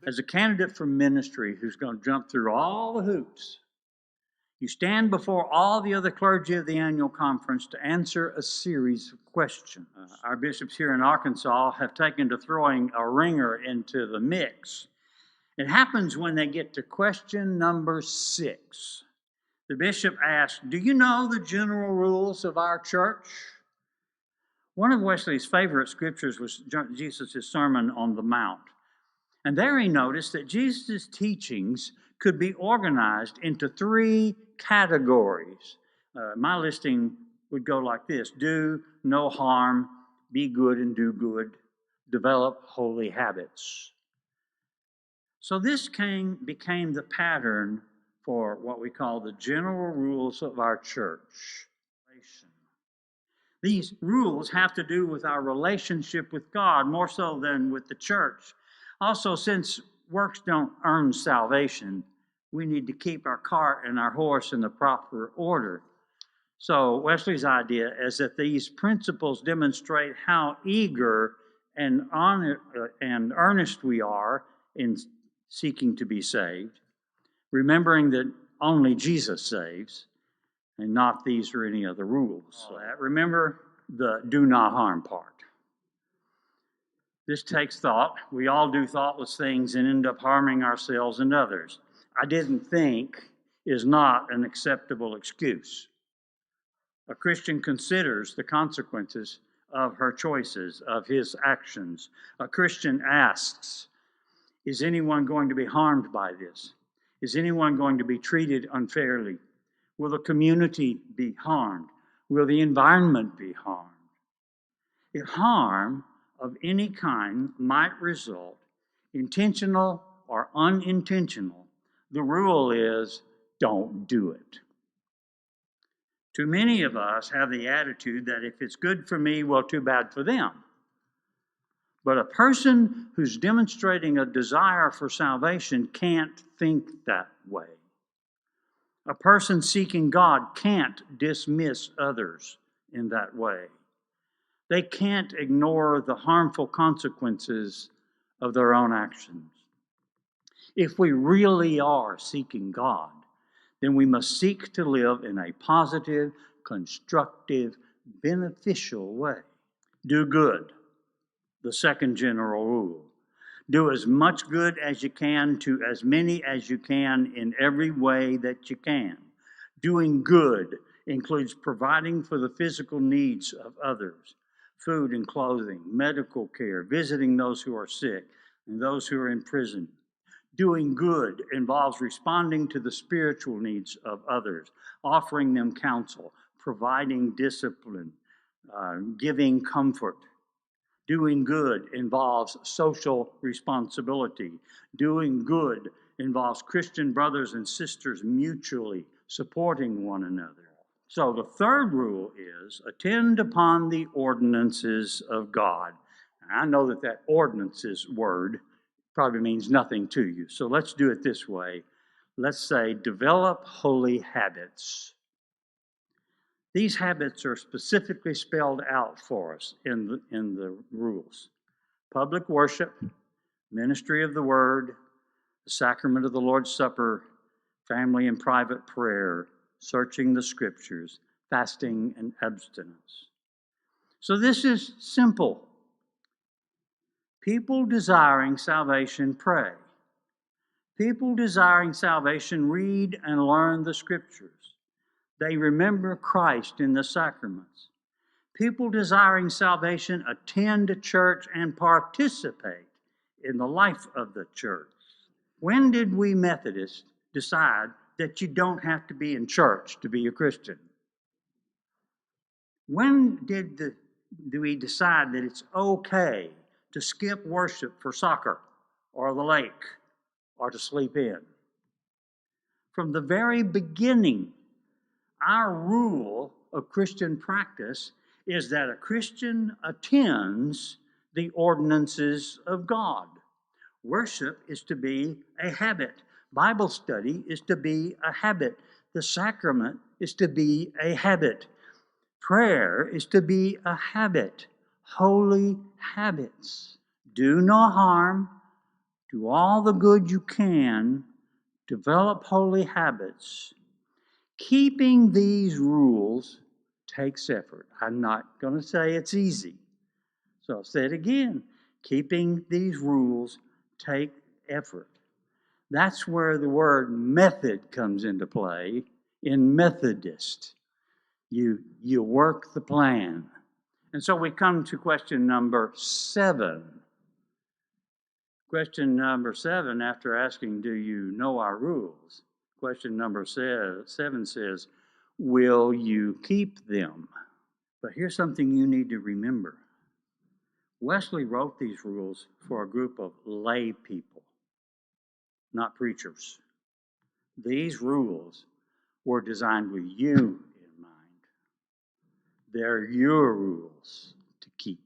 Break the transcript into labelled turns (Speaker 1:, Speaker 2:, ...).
Speaker 1: As a candidate for ministry who's going to jump through all the hoops, you stand before all the other clergy of the annual conference to answer a series of questions. Our bishops here in Arkansas have taken to throwing a ringer into the mix. It happens when they get to question number 6. The bishop asks, "Do you know the general rules of our church?" One of Wesley's favorite scriptures was Jesus' Sermon on the Mount. And there he noticed that Jesus' teachings could be organized into 3 categories. My listing would go like this: do no harm, be good and do good, develop holy habits. So this became the pattern for what we call the general rules of our church. These rules have to do with our relationship with God more so than with the church. Also, since works don't earn salvation, we need to keep our cart and our horse in the proper order. So Wesley's idea is that these principles demonstrate how eager and earnest we are in seeking to be saved, remembering that only Jesus saves, and not these or any other rules. Remember the do not harm part. This takes thought. We all do thoughtless things and end up harming ourselves and others. "I didn't think" is not an acceptable excuse. A Christian considers the consequences of her choices, of his actions. A Christian asks, is anyone going to be harmed by this? Is anyone going to be treated unfairly? Will the community be harmed? Will the environment be harmed? If harm of any kind might result, intentional or unintentional, the rule is don't do it. Too many of us have the attitude that if it's good for me, well, too bad for them. But a person who's demonstrating a desire for salvation can't think that way. A person seeking God can't dismiss others in that way. They can't ignore the harmful consequences of their own actions. If we really are seeking God, then we must seek to live in a positive, constructive, beneficial way. Do good, the second general rule. Do as much good as you can to as many as you can in every way that you can. Doing good includes providing for the physical needs of others, food and clothing, medical care, visiting those who are sick and those who are in prison. Doing good involves responding to the spiritual needs of others, offering them counsel, providing discipline, giving comfort. Doing good involves social responsibility. Doing good involves Christian brothers and sisters mutually supporting one another. So the third rule is attend upon the ordinances of God. And I know that ordinances word probably means nothing to you. So let's do it this way. Let's say develop holy habits. These habits are specifically spelled out for us in the rules. Public worship, ministry of the word, the sacrament of the Lord's Supper, family and private prayer, searching the scriptures, fasting and abstinence. So this is simple. People desiring salvation pray. People desiring salvation read and learn the scriptures. They remember Christ in the sacraments. People desiring salvation attend a church and participate in the life of the church. When did we Methodists decide that you don't have to be in church to be a Christian? When do we decide that it's okay to skip worship for soccer or the lake or to sleep in? From the very beginning, our rule of Christian practice is that a Christian attends the ordinances of God. Worship is to be a habit. Bible study is to be a habit. The sacrament is to be a habit. Prayer is to be a habit. Holy habits. Do no harm, Do all the good you can, develop holy habits. Keeping these rules takes effort. I'm not going to say it's easy. So I'll say it again. Keeping these rules take effort. That's where the word method comes into play in Methodist. You work the plan. And so we come to question number 7. Question number 7, after asking, do you know our rules? Question number 7 says, will you keep them? But here's something you need to remember. Wesley wrote these rules for a group of lay people, not preachers. These rules were designed with you in mind. They're your rules to keep.